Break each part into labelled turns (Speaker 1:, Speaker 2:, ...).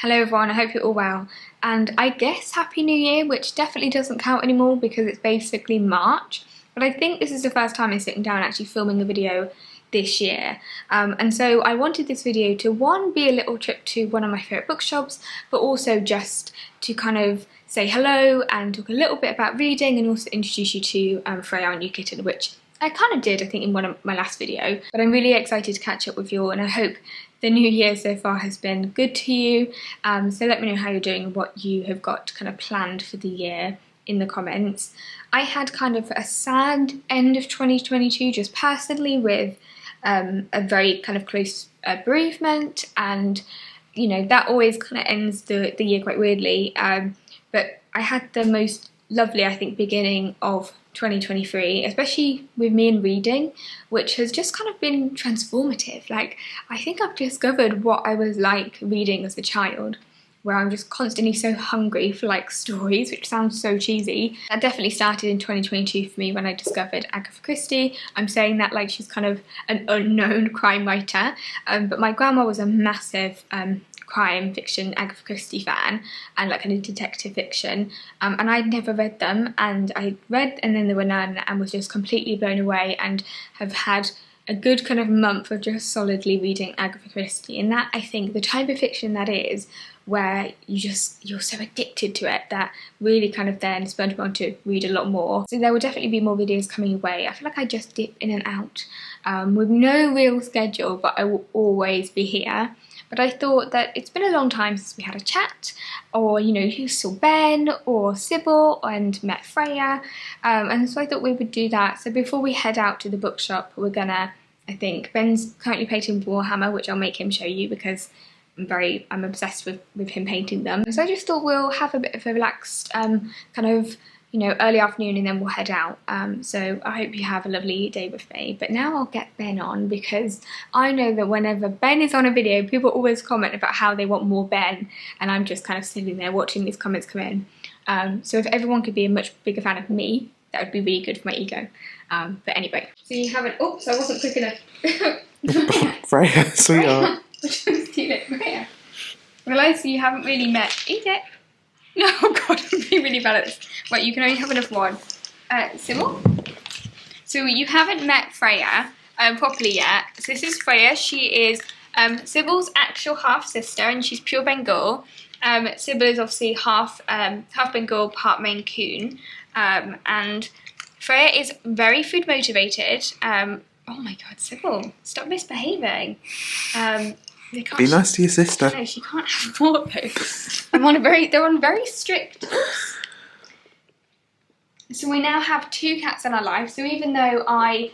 Speaker 1: Hello everyone, I hope you're all well. And I guess Happy New Year, which definitely doesn't count anymore because it's basically March. But I think this is the first time I'm sitting down actually filming a video this year. And so I wanted this video to, one, be a little trip to one of my favourite bookshops, but also just to kind of say hello and talk a little bit about reading and also introduce you to Freya, our new kitten, which I kind of did, I think, in one of my last video. But I'm really excited to catch up with you all, and I hope the new year so far has been good to you. So let me know how you're doing and what you have got kind of planned for the year in the comments. I had kind of a sad end of 2022 just personally with a very kind of close bereavement, and you know that always kind of ends the year quite weirdly. But I had the most lovely, I think, beginning of 2023, especially with me in reading, which has just kind of been transformative. Like, I think I've discovered what I was like reading as a child, where I'm just constantly so hungry for like stories, which sounds so cheesy. That definitely started in 2022 for me when I discovered Agatha Christie. I'm saying that like she's kind of an unknown crime writer, but my grandma was a massive crime fiction Agatha Christie fan and like kind of detective fiction, and I'd never read them, and I read And Then There Were None and was just completely blown away, and have had a good kind of month of just solidly reading Agatha Christie. And that, I think, the type of fiction that is, where you're so addicted to it that really kind of then spurred me on to read a lot more. So there will definitely be more videos coming your way. I feel like I just dip in and out with no real schedule, but I will always be here. But I thought that it's been a long time since we had a chat, or, you know, you saw Ben or Sybil and met Freya, and so I thought we would do that. So before we head out to the bookshop, we're gonna, I think, Ben's currently painting Warhammer, which I'll make him show you because I'm obsessed with him painting them. So I just thought we'll have a bit of a relaxed kind of, you know, early afternoon, and then we'll head out. So I hope you have a lovely day with me. But now I'll get Ben on, because I know that whenever Ben is on a video, people always comment about how they want more Ben, and I'm just kind of sitting there watching these comments come in. So if everyone could be a much bigger fan of me, that would be really good for my ego. But anyway, so you haven't, oops, I wasn't quick enough.
Speaker 2: Freya, sweetheart.
Speaker 1: Freya. Realised you haven't really met, eat it. Oh god, I'm being really bad at this. Right, you can only have enough one. Sybil? So you haven't met Freya properly yet. So this is Freya. She is Sybil's actual half-sister, and she's pure Bengal. Sybil is obviously half Bengal, part Maine Coon. And Freya is very food motivated. Oh my god, Sybil, stop misbehaving.
Speaker 2: Be nice to your sister.
Speaker 1: No, she can't have more of those. They're on very strict. Oops. So we now have 2 cats in our life. So even though I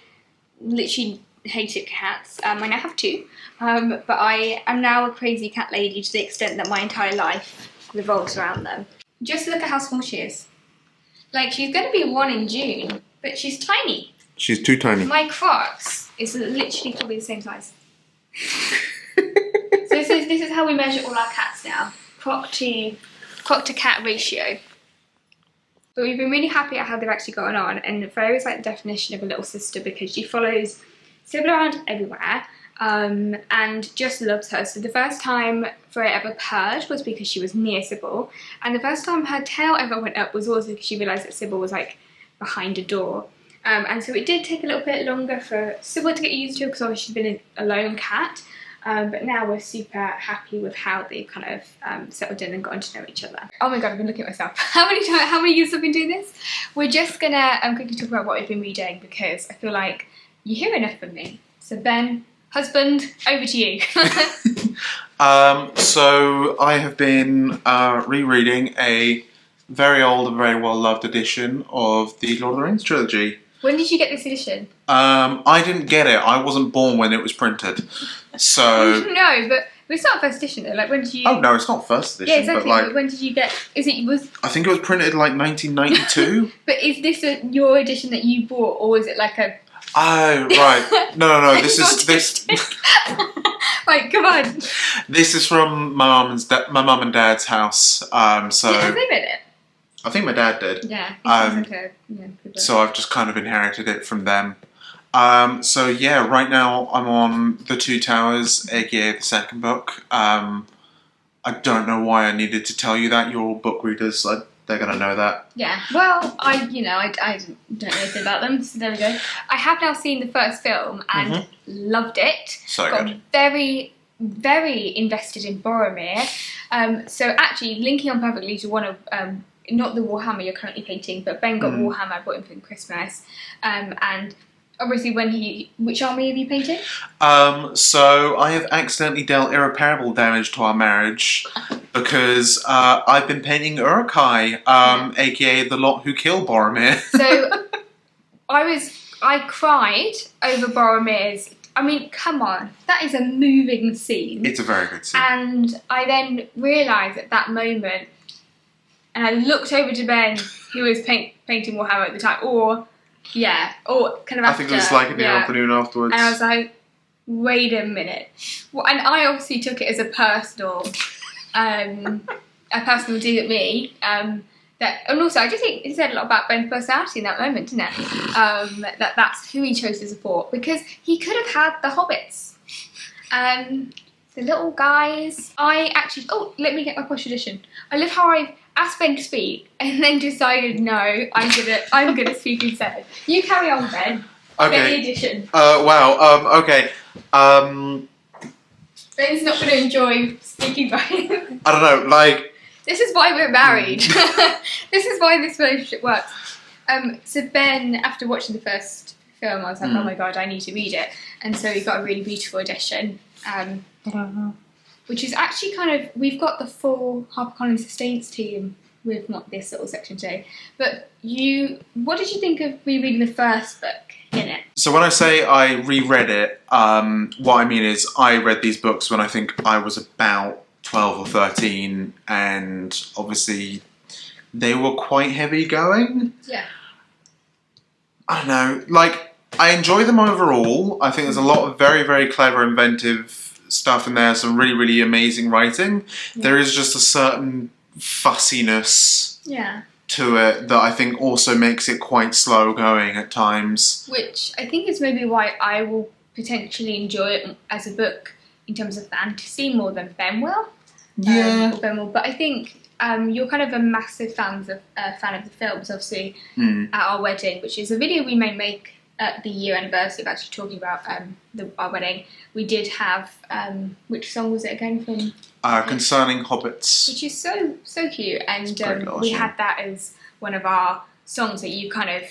Speaker 1: literally hated cats, I now have 2. But I am now a crazy cat lady to the extent that my entire life revolves around them. Just look at how small she is. Like, she's going to be 1 in June, but she's tiny.
Speaker 2: She's too tiny.
Speaker 1: My Crocs is literally probably the same size. So this is how we measure all our cats now. Croc to cat ratio. But we've been really happy at how they've actually gotten on, and Freya is like the definition of a little sister because she follows Sybil around everywhere, and just loves her. So the first time Freya ever purred was because she was near Sybil, and the first time her tail ever went up was also because she realised that Sybil was like behind a door. And so it did take a little bit longer for Sybil to get used to, because obviously she's been a lone cat. But now we're super happy with how they kind of settled in and gotten to know each other. Oh my god, I've been looking at myself. How many years have I been doing this? We're just gonna quickly talk about what we've been reading, because I feel like you hear enough from me. So Ben, husband, over to you.
Speaker 2: So I have been rereading a very old and very well-loved edition of the Lord of the Rings trilogy.
Speaker 1: When did you get this edition?
Speaker 2: I didn't get it. I wasn't born when it was printed. So
Speaker 1: no, but it's not first edition though. Like, when did you?
Speaker 2: Oh no, it's not first edition.
Speaker 1: Yeah, exactly.
Speaker 2: But like,
Speaker 1: when did you get?
Speaker 2: I think it was printed like 1992.
Speaker 1: But is this your edition that you bought, or is it like a?
Speaker 2: Oh right, no. This is.
Speaker 1: Right, come on.
Speaker 2: This is from my mum and dad's house. So
Speaker 1: have they read it?
Speaker 2: I think my dad did.
Speaker 1: Yeah.
Speaker 2: So I've just kind of inherited it from them. So yeah, right now I'm on The Two Towers, aka the second book. I I don't know why I needed to tell you that. You're all book readers. They're going to know that.
Speaker 1: Yeah. Well, I don't know anything about them, so there we go. I have now seen the first film and loved it.
Speaker 2: So
Speaker 1: Got
Speaker 2: good.
Speaker 1: very, very invested in Boromir. So actually, linking on perfectly to one of, not the Warhammer you're currently painting, but Ben got Warhammer, I bought him for Christmas. And obviously which army have you painted?
Speaker 2: So I have accidentally dealt irreparable damage to our marriage because I've been painting Uruk-hai, aka the lot who kill Boromir.
Speaker 1: So I cried over Boromir's. I mean, come on, that is a moving scene.
Speaker 2: It's a very good scene.
Speaker 1: And I then realised at that moment, and I looked over to Ben, who was painting Warhammer at the time, or kind of after.
Speaker 2: I think it was like in the afternoon afterwards.
Speaker 1: And I was like, wait a minute. Well, and I obviously took it as a personal dig at me. And also, I just think it said a lot about Ben's personality in that moment, didn't it? That's who he chose to support, because he could have had the hobbits. The little guys. Let me get my posh edition. I love how I asked Ben to speak and then decided, no, I'm gonna speak instead. You carry on, Ben.
Speaker 2: Okay.
Speaker 1: Get the edition.
Speaker 2: Wow. Okay.
Speaker 1: Ben's not going to enjoy speaking by him.
Speaker 2: I don't know. Like.
Speaker 1: This is why we're married. This is why this relationship works. So Ben, after watching the first film, I was like, oh my god, I need to read it. And so we got a really beautiful edition. Which is actually we've got the full HarperCollins Sustains team with not this little section today. But what did you think of rereading the first book in it?
Speaker 2: So when I say I reread it, what I mean is I read these books when I think I was about 12 or 13, and obviously they were quite heavy going.
Speaker 1: Yeah.
Speaker 2: I don't know, like, I enjoy them overall. I think there's a lot of very, very clever, inventive stuff in there, some really, really amazing writing. Yeah. There is just a certain fussiness to it that I think also makes it quite slow going at times. Which
Speaker 1: I think is maybe why I will potentially enjoy it as a book in terms of fantasy more than Ben will.
Speaker 2: Yeah.
Speaker 1: But I think you're kind of a massive fan of the films, obviously, at our wedding, which is a video we may make at the year anniversary of actually talking about our wedding. We did have, which song was it again from?
Speaker 2: Concerning Hobbits.
Speaker 1: Which is so cute, and we had that as one of our songs that you kind of,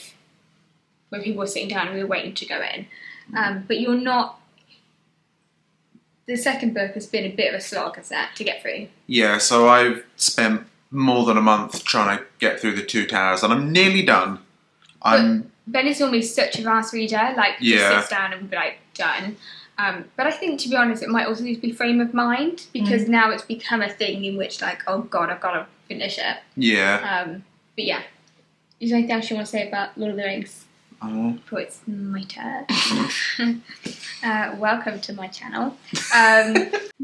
Speaker 1: when people were sitting down and we were waiting to go in. But you're not. The second book has been a bit of a slog, has that, to get through? Yeah, so I've spent more than a month trying to get through the Two Towers, and I'm nearly done. Ben is normally such a fast reader, just sits down and will be done. But I think, to be honest, it might also just be frame of mind, because now it's become a thing in which, oh god, I've got to finish it. Yeah. But yeah. Is there anything else you want to say about Lord of the Rings? Before it's my turn. Welcome to my channel.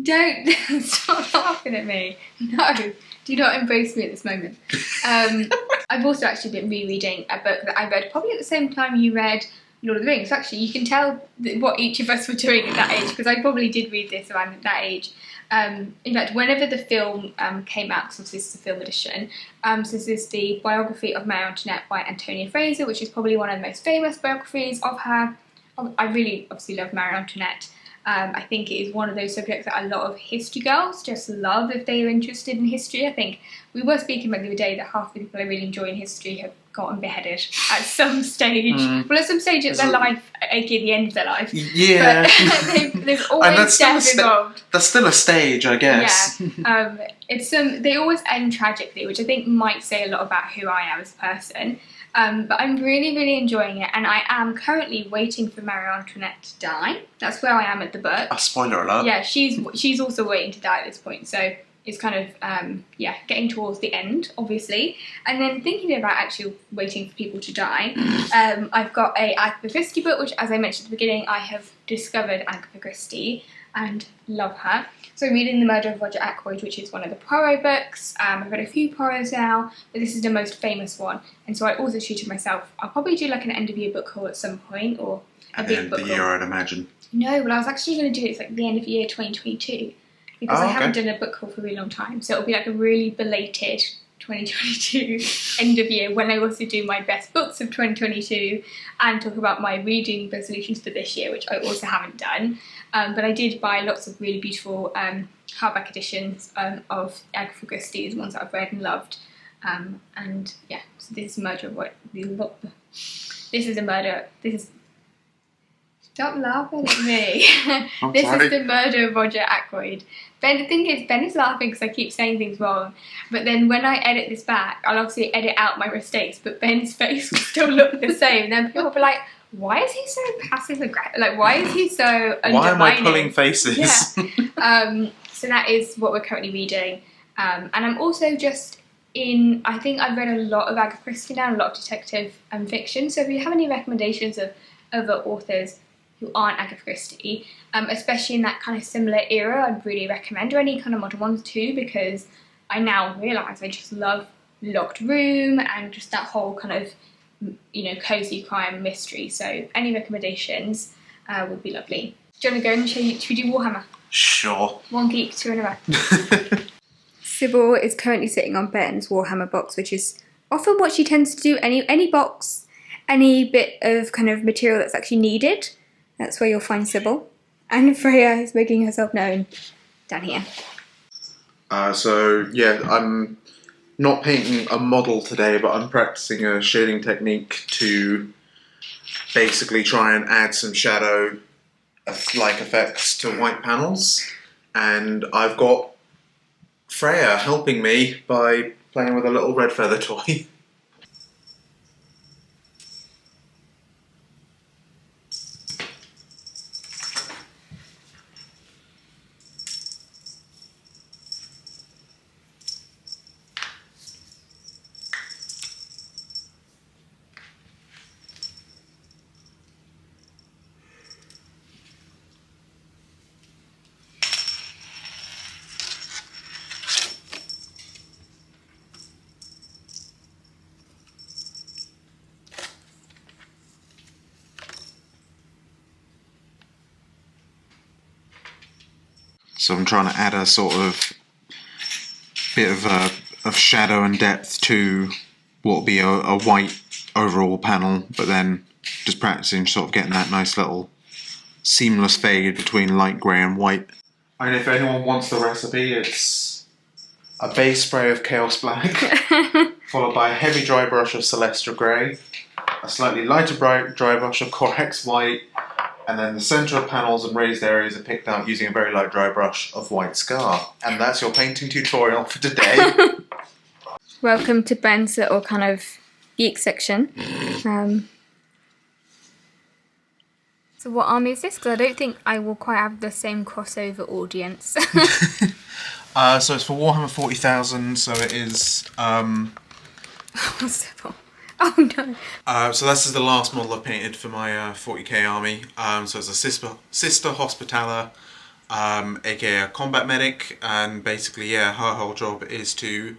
Speaker 1: Don't stop laughing at me. No, do not embrace me at this moment. I've also actually been rereading a book that I read probably at the same time you read Lord of the Rings. Actually, you can tell what each of us were doing at that age, because I probably did read this around that age. In fact, whenever the film came out, because this is the film edition, so this is the biography of Marie Antoinette by Antonia Fraser, which is probably one of the most famous biographies of her. I really obviously love Marie Antoinette. I think it is one of those subjects that a lot of history girls just love if they are interested in history. I think we were speaking about the other day that half the people I really enjoy in history have gotten beheaded at some stage. Well, at some stage of their life, aka the end of their life. Yeah. But there's always death involved. That's still a stage, I guess. Yeah. They always end tragically, which I think might say a lot about who I am as a person. But I'm really, really enjoying it, and I am currently waiting for Marie Antoinette to die. That's where I am at the book. A spoiler alert. Yeah, she's also waiting to die at this point, so it's kind of, getting towards the end, obviously. And then thinking about actually waiting for people to die, I've got a Agatha Christie book, which, as I mentioned at the beginning, I have discovered Agatha Christie and love her. So I'm reading The Murder of Roger Ackroyd, which is one of the Poirot books. I've read a few Poirots now, but this is the most famous one. And so I also treated myself, I'll probably do like an end of year book haul at some point, or a big book haul. At the end of the year, I'd imagine. No, but I was actually going to do it, it's like the end of year 2022. because I haven't done a book haul for a really long time. So it'll be like a really belated 2022 end of year when I also do my best books of 2022 and talk about my reading resolutions for this year, which I also haven't done. But I did buy lots of really beautiful hardback editions of Agatha Christie's, ones that I've read and loved. And yeah, so this is murder of what this is a murder. This is stop laughing at me. This is the murder of Roger Ackroyd. Ben, the thing is, Ben is laughing because I keep saying things wrong. But then when I edit this back, I'll obviously edit out my mistakes. But Ben's face will still look the same. And then people will be like, "Why is he so passive aggressive? Like, why is he so undermining?"
Speaker 2: Why am I pulling faces?
Speaker 1: Yeah. So that is what we're currently reading. And I'm also just I think I've read a lot of Agatha Christie now, a lot of detective fiction. So if you have any recommendations of other authors who aren't Agatha Christie, especially in that kind of similar era, I'd really recommend, or any kind of modern ones too, because I now realise I just love Locked Room and just that whole kind of, cozy crime mystery. So any recommendations would be lovely. Do you want to go and show you? Should we do Warhammer?
Speaker 2: Sure.
Speaker 1: One geek, two in a row. Sybil is currently sitting on Ben's Warhammer box, which is often what she tends to do. Any box, any bit of kind of material that's actually needed, that's where you'll find Sybil. And Freya is making herself known down here.
Speaker 2: So yeah, I'm not painting a model today, but I'm practicing a shading technique to basically try and add some shadow-like effects to white panels. And I've got Freya helping me by playing with a little red feather toy. So I'm trying to add a sort of bit of shadow and depth to what will be a white overall panel, but then just practicing sort of getting that nice little seamless fade between light grey and white. And if anyone wants the recipe, it's a base spray of Chaos Black, followed by a heavy dry brush of Celestra Grey, a slightly lighter dry brush of Corex White, and then the centre of panels and raised areas are picked out using a very light dry brush of White Scar. And that's your painting tutorial for today.
Speaker 1: Welcome to Ben's little kind of geek section. So what army is this? Because I don't think I will quite have the same crossover audience.
Speaker 2: So it's for Warhammer 40,000, so it is...
Speaker 1: Oh no.
Speaker 2: So this is the last model I've painted for my 40k army. So it's a Sister Hospitaller, aka a combat medic, and basically, yeah, her whole job is to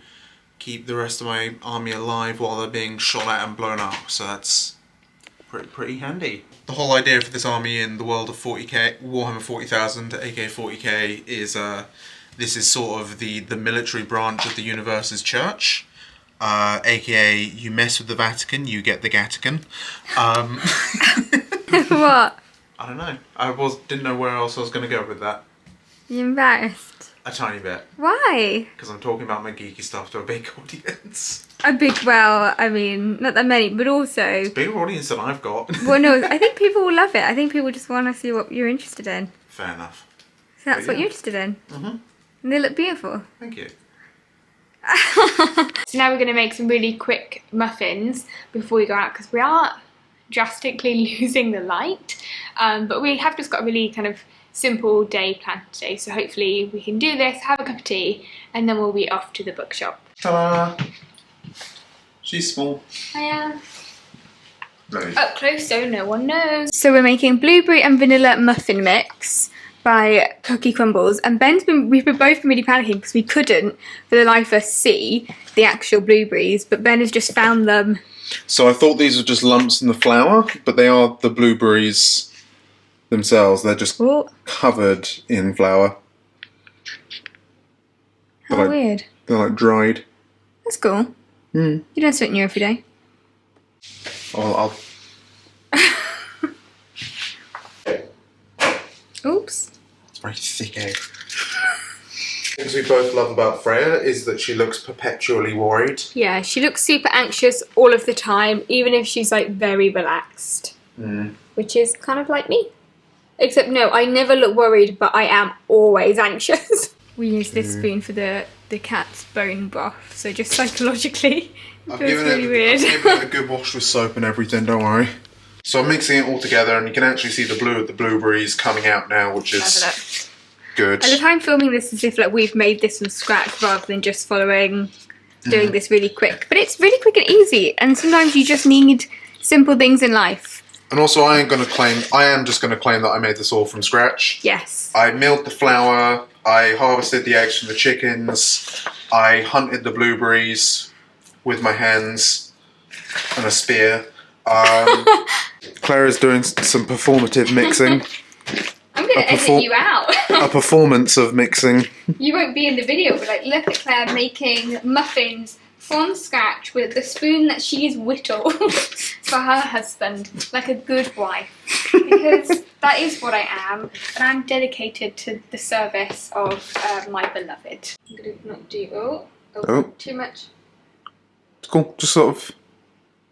Speaker 2: keep the rest of my army alive while they're being shot at and blown up. So that's pretty handy. The whole idea for this army in the world of 40k, Warhammer 40,000, aka 40k, is this is sort of the military branch of the universe's church. AKA, you mess with the Vatican, you get the Gatican.
Speaker 1: What?
Speaker 2: I don't know. Didn't know where else I was going to go with that.
Speaker 1: You're embarrassed?
Speaker 2: A tiny bit.
Speaker 1: Why?
Speaker 2: Because I'm talking about my geeky stuff to a big audience.
Speaker 1: I mean, not that many, but also...
Speaker 2: It's a bigger audience than I've got.
Speaker 1: Well, no, I think people will love it. I think people just want to see what you're interested in.
Speaker 2: Fair enough.
Speaker 1: So that's what you're interested in.
Speaker 2: Mm-hmm.
Speaker 1: And they look beautiful.
Speaker 2: Thank you.
Speaker 1: So now we're going to make some really quick muffins before we go out, because we are drastically losing the light, but we have just got a really kind of simple day planned today, so hopefully we can do this, have a cup of tea, and then we'll be off to the bookshop.
Speaker 2: Ta-da! She's small.
Speaker 1: I am.
Speaker 2: Nice.
Speaker 1: Up close so no one knows. So we're making blueberry and vanilla muffin mix by Cookie Crumbles, and we've both been really panicking because we couldn't for the life of us see the actual blueberries, but Ben has just found them.
Speaker 2: So I thought these were just lumps in the flour, but they are the blueberries themselves. They're just covered in flour.
Speaker 1: How weird.
Speaker 2: They're like dried.
Speaker 1: That's cool. You don't something new every day.
Speaker 2: I'll
Speaker 1: Oops.
Speaker 2: It's very thick egg. Things we both love about Freya is that she looks perpetually worried.
Speaker 1: Yeah, she looks super anxious all of the time, even if she's like very relaxed. Which is kind of like me. Except no, I never look worried, but I am always anxious. We use this spoon for the cat's bone broth, so just psychologically, it feels really weird.
Speaker 2: I've given it a good wash with soap and everything, don't worry. So I'm mixing it all together, and you can actually see the blue of the blueberries coming out now, which is good.
Speaker 1: At the time filming this, as if like we've made this from scratch rather than just doing this really quick. But it's really quick and easy, and sometimes you just need simple things in life.
Speaker 2: And also, I am just going to claim that I made this all from scratch.
Speaker 1: Yes.
Speaker 2: I milled the flour, I harvested the eggs from the chickens, I hunted the blueberries with my hands and a spear. Clara's doing some performative mixing.
Speaker 1: I'm going to edit you out.
Speaker 2: A performance of mixing.
Speaker 1: You won't be in the video, but like, look at Claire making muffins from scratch with the spoon that she's whittled for her husband, like a good wife. Because that is what I am, and I'm dedicated to the service of my beloved. I'm going to not do... Oh, too much.
Speaker 2: It's cool. Just sort of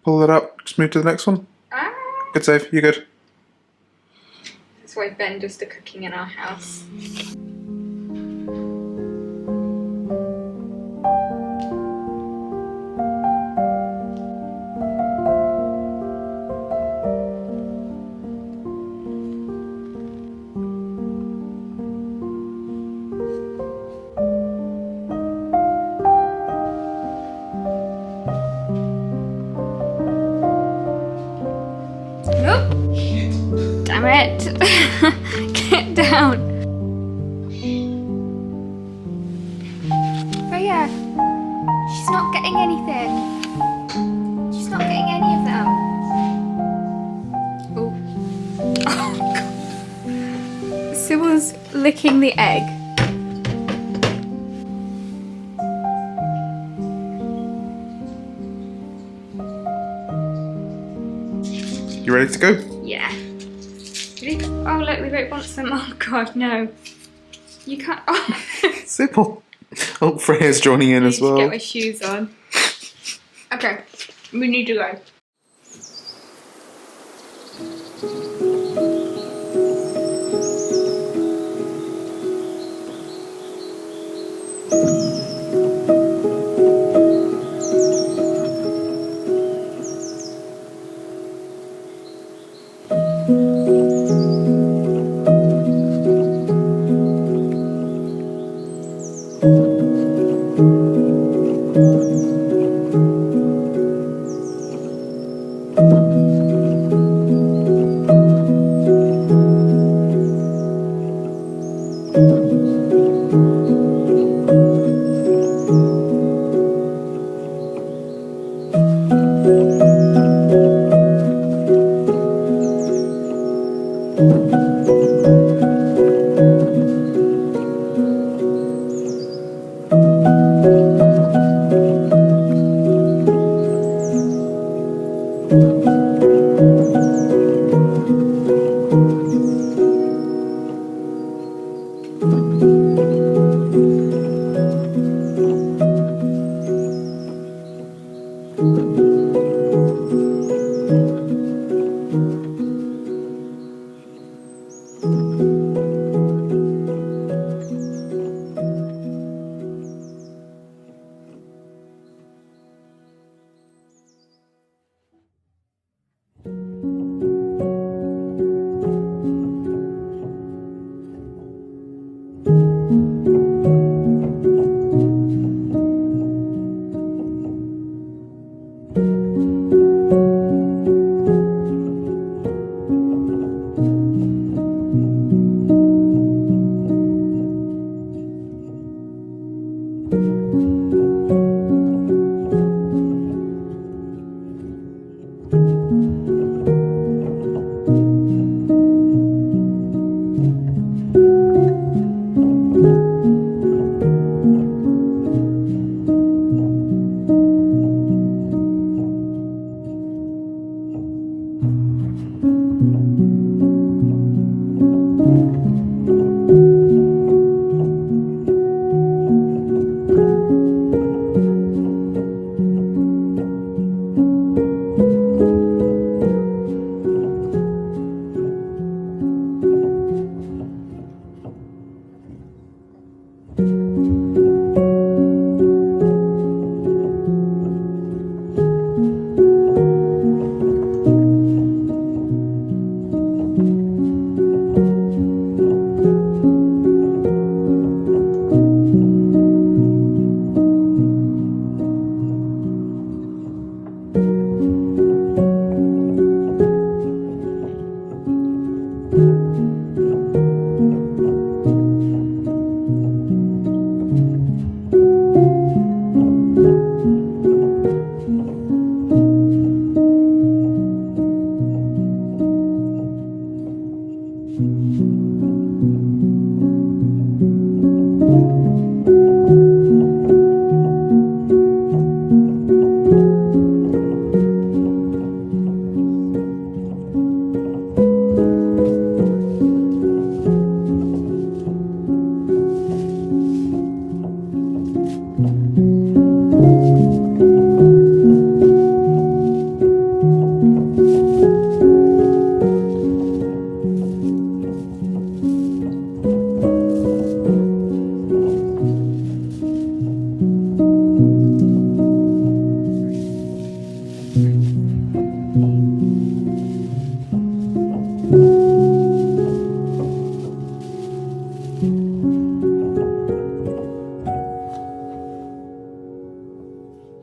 Speaker 2: pull that up. Just move to the next one. Good save. You're good.
Speaker 1: That's why Ben does the cooking in our house. Damn it! Get down! Freya! She's not getting anything! She's not getting any of them! Oh god! Sybil's licking the egg.
Speaker 2: You ready to go?
Speaker 1: Yeah. Oh look, we both want some. Oh god, no. You can't. Oh.
Speaker 2: Sybil. Oh, Freya's joining in as well.
Speaker 1: I need to get my shoes on. Okay, we need to go.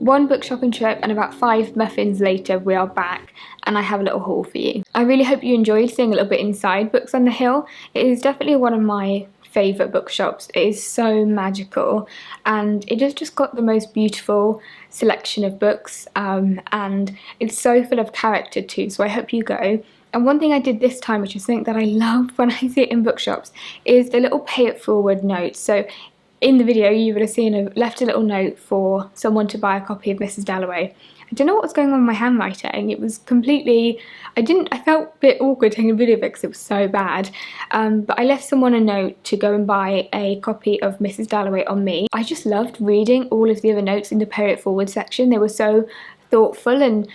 Speaker 1: One book shopping trip and about 5 muffins later we are back and I have a little haul for you. I really hope you enjoyed seeing a little bit inside Books on the Hill. It is definitely one of my favourite bookshops. It is so magical and it has just got the most beautiful selection of books and it's so full of character too, so I hope you go. And one thing I did this time, which is something that I love when I see it in bookshops, is the little pay it forward notes. So in the video you would have seen I left a little note for someone to buy a copy of Mrs. Dalloway. I don't know what was going on with my handwriting. It was completely, I felt a bit awkward taking a video of it because it was so bad. But I left someone a note to go and buy a copy of Mrs. Dalloway on me. I just loved reading all of the other notes in the pay it forward section. They were so thoughtful and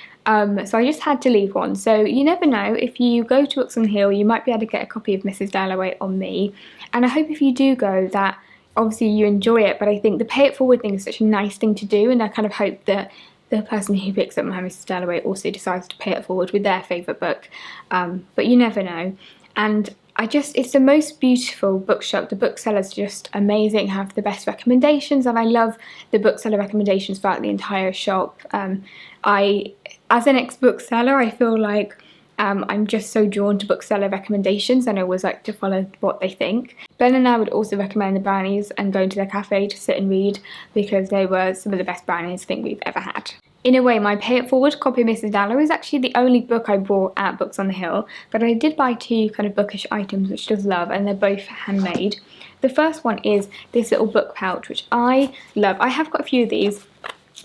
Speaker 1: so I just had to leave one. So you never know, if you go to Books on the Hill you might be able to get a copy of Mrs. Dalloway on me. And I hope if you do go that obviously you enjoy it, but I think the pay it forward thing is such a nice thing to do, and I kind of hope that the person who picks up my Mrs. Dalloway also decides to pay it forward with their favourite book. But you never know. And it's the most beautiful bookshop. The booksellers are just amazing, have the best recommendations, and I love the bookseller recommendations throughout the entire shop. As an ex-bookseller, I feel like I'm just so drawn to bookseller recommendations and I always like to follow what they think. Ben and I would also recommend the brownies and going to their cafe to sit and read because they were some of the best brownies I think we've ever had. In a way, my pay it forward copy of Mrs. Dalloway is actually the only book I bought at Books on the Hill, but I did buy 2 kind of bookish items which I just love, and they're both handmade. The first one is this little book pouch which I love. I have got a few of these.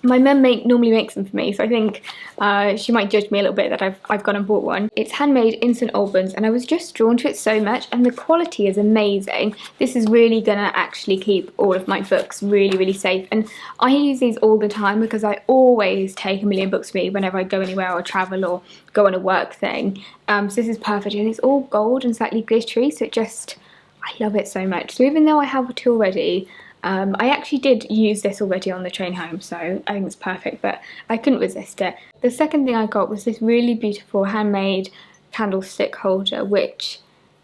Speaker 1: My mum normally makes them for me, so I think she might judge me a little bit that I've gone and bought one. It's handmade in St Albans and I was just drawn to it so much, and the quality is amazing. This is really gonna actually keep all of my books really, really safe, and I use these all the time because I always take a million books with me whenever I go anywhere or travel or go on a work thing. So this is perfect, and it's all gold and slightly glittery, so I love it so much. So even though I have it already, I actually did use this already on the train home, so I think it's perfect, but I couldn't resist it. The second thing I got was this really beautiful handmade candlestick holder, which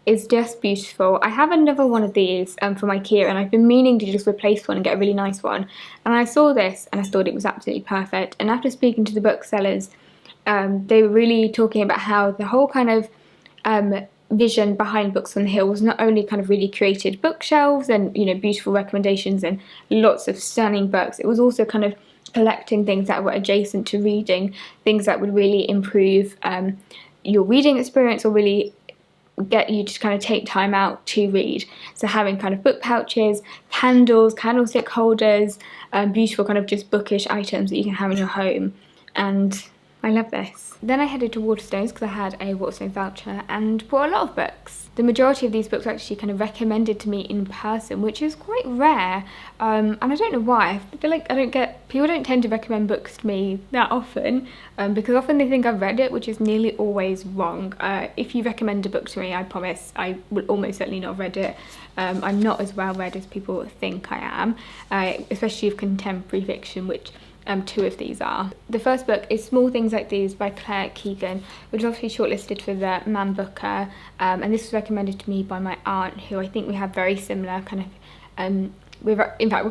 Speaker 1: is just beautiful. I have another one of these from IKEA, and I've been meaning to just replace one and get a really nice one. And I saw this and I thought it was absolutely perfect. And after speaking to the booksellers, they were really talking about how the whole kind of vision behind Books on the Hill was not only kind of really created bookshelves and, you know, beautiful recommendations and lots of stunning books, it was also kind of collecting things that were adjacent to reading, things that would really improve your reading experience or really get you to kind of take time out to read. So having kind of book pouches, candles, candlestick holders, beautiful kind of just bookish items that you can have in your home, and I love this. Then I headed to Waterstones because I had a Waterstones voucher and bought a lot of books. The majority of these books were actually kind of recommended to me in person, which is quite rare, and I don't know why. I feel like people don't tend to recommend books to me that often, because often they think I've read it, which is nearly always wrong. If you recommend a book to me, I promise I will almost certainly not have read it. I'm not as well read as people think I am, especially of contemporary fiction, which 2 of these are. The first book is Small Things Like These by Claire Keegan, which is obviously shortlisted for the Man Booker, and this was recommended to me by my aunt, who I think we have very similar kind of we're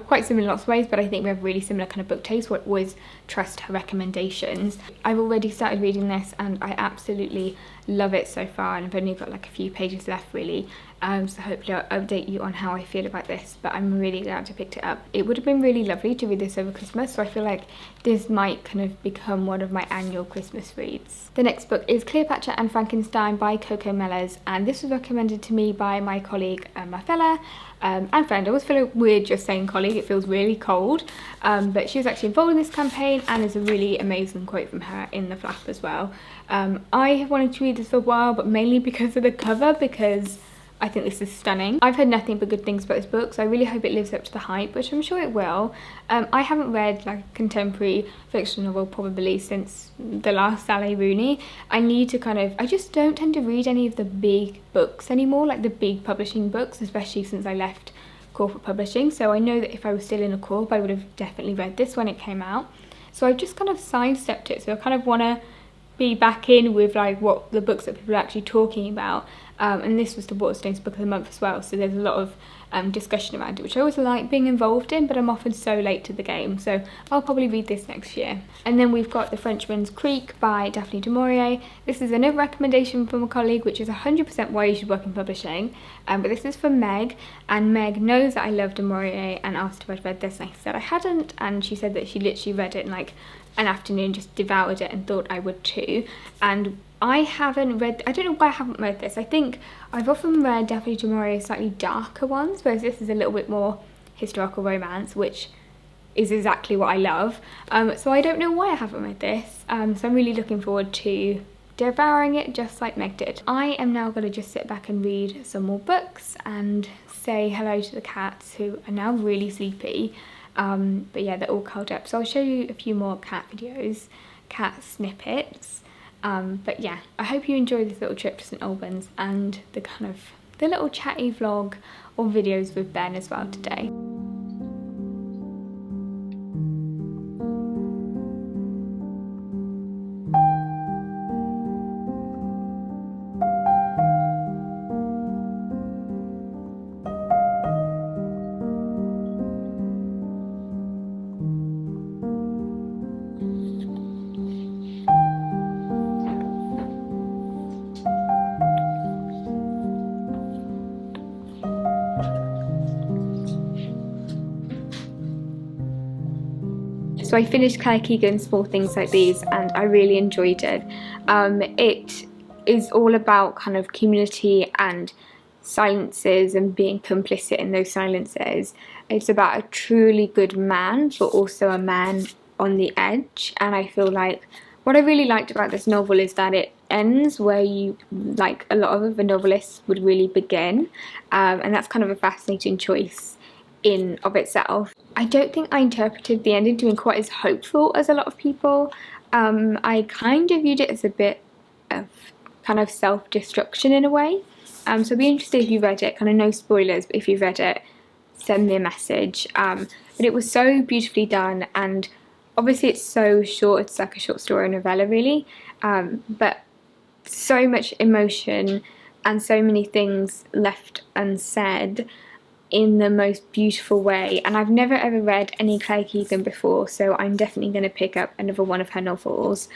Speaker 1: quite similar in lots of ways, but I think we have really similar kind of book taste, so I always trust her recommendations. I've already started reading this and I absolutely love it so far, and I've only got like a few pages left really, so hopefully I'll update you on how I feel about this, but I'm really glad I picked it up. It would have been really lovely to read this over Christmas, so I feel like this might kind of become one of my annual Christmas reads. The next book is Cleopatra and Frankenstein by Coco Mellors, and this was recommended to me by my colleague Marcella and friend. I always feel weird just saying colleague, it feels really cold, but she was actually involved in this campaign, and there's a really amazing quote from her in the flap as well. I have wanted to read this for a while, but mainly because of the cover, because I think this is stunning. I've heard nothing but good things about this book, so I really hope it lives up to the hype, which I'm sure it will. I haven't read like a contemporary fiction novel probably since the last Sally Rooney. I just don't tend to read any of the big books anymore, like the big publishing books, especially since I left corporate publishing. So I know that if I was still in a corp, I would have definitely read this when it came out. So I've just kind of sidestepped it, so I kind of want to be back in with like what the books that people are actually talking about, and this was the Waterstones Book of the Month as well, so there's a lot of discussion around it, which I always like being involved in, but I'm often so late to the game, so I'll probably read this next year. And then we've got The Frenchman's Creek by Daphne du Maurier. This is another recommendation from a colleague, which is 100% why you should work in publishing, but this is from Meg, and Meg knows that I love du Maurier and asked if I'd read this, and I said I hadn't, and she said that she literally read it in like an afternoon, just devoured it and thought I would too. And I haven't read, I don't know why I haven't read this. I think I've often read Daphne du Maurier's slightly darker ones, whereas this is a little bit more historical romance, which is exactly what I love. So I don't know why I haven't read this. So I'm really looking forward to devouring it just like Meg did. I am now going to just sit back and read some more books and say hello to the cats, who are now really sleepy. But yeah, they're all curled up. So I'll show you a few more cat videos, cat snippets. But yeah, I hope you enjoy this little trip to St Albans and the little chatty vlog or videos with Ben as well today. So I finished Claire Keegan's Small Things Like These, and I really enjoyed it. It is all about kind of community and silences and being complicit in those silences. It's about a truly good man, but also a man on the edge. And I feel like what I really liked about this novel is that it ends where you, like a lot of other novelists, would really begin. And that's kind of a fascinating choice in of itself. I don't think I interpreted the ending to be quite as hopeful as a lot of people. I kind of viewed it as a bit of kind of self-destruction in a way. So I'd be interested if you read it, kind of no spoilers, but if you've read it, send me a message. But it was so beautifully done, and obviously it's so short, it's like a short story novella really, but so much emotion and so many things left unsaid in the most beautiful way. And I've never ever read any Claire Keegan before, so I'm definitely going to pick up another one of her novels.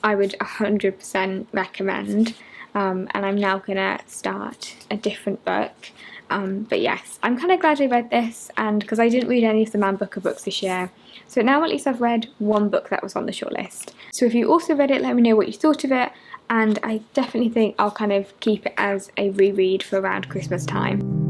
Speaker 1: I would 100% recommend, and I'm now going to start a different book. But yes, I'm kind of glad I read this, and because I didn't read any of the Man Booker books this year, so now at least I've read one book that was on the shortlist. So if you also read it, let me know what you thought of it, and I definitely think I'll kind of keep it as a reread for around Christmas time.